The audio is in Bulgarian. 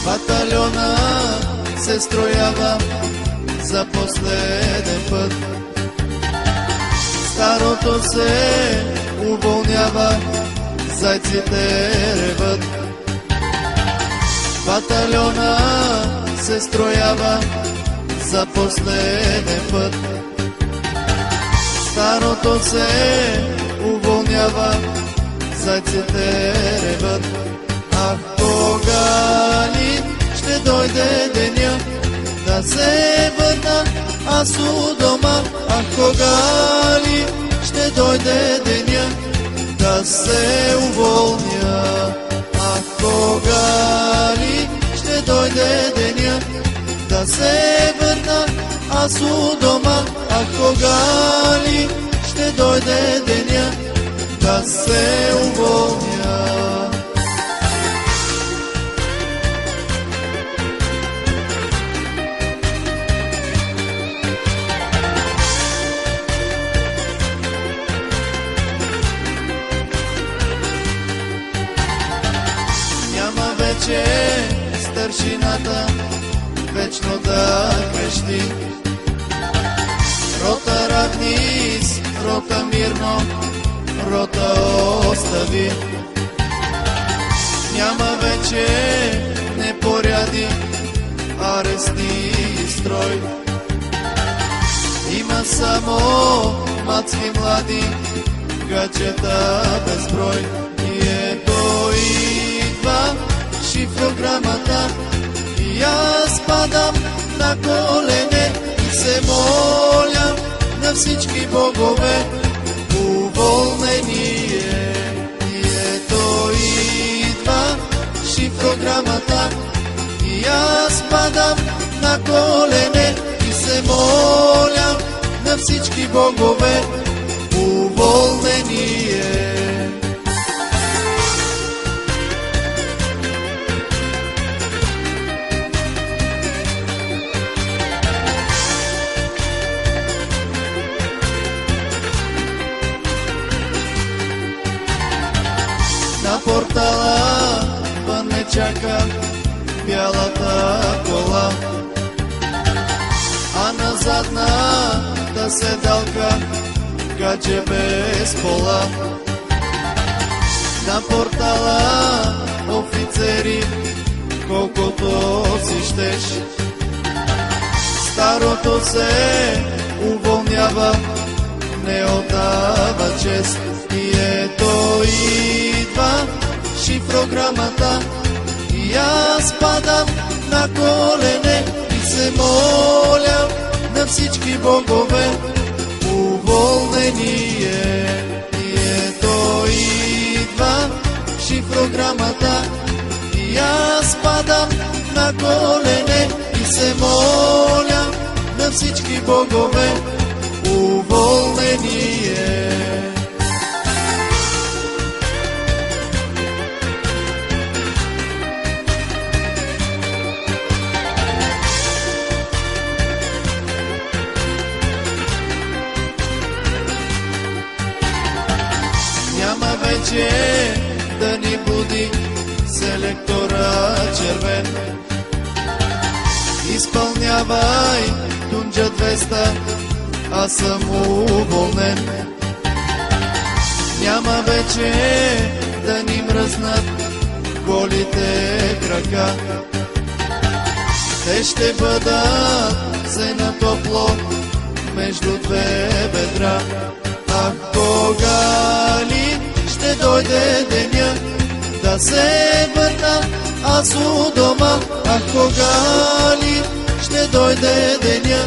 Батальона се строява за последен път. Старото се уволнява, зайците реват. Батальона се строява за последен път. Старото се уволнява, зайците реват. Ах, кога ли ще дойде деня да се върна аз у дома? Ах, кога ли ще дойде деня да се уволня? Ах, кога ли ще дойде деня да се върна аз у дома? Ах, кога ли ще дойде деня да се уволня? Няма вече старшината вечно да крещи. Рота равнис, рота мирно, рота остави. Няма вече непоряди, арестни строй. Има само мацки млади, гаджета безброй. И ето идва шифрограмата и аз падам на колене и се моля на всички богове уволнение. И ето идва шифрограмата и аз падам на колене и се моля на всички богове уволнение. На портала вън ме чака бялата кола, а на задната седалка гадже без пола. На портала офицери, колкото си щеш. Старото се уволнява, не отдава чест. И ето идва шифрограмата и аз падам на колене и се моля на всички богове уволнение. И ето идва шифрограмата и аз падам на колене и се моля на всички богове уволнение. Няма вече да ни буди селектора червен. Изпълнявай Тунджа 200, аз съм уволнен. Няма вече да ни мръзнат голите крака. Те ще бъдат все на топло между две бедра. Ах, кога ли ще дойде деня да се върна аз у дома? Ах, кога ли ще дойде деня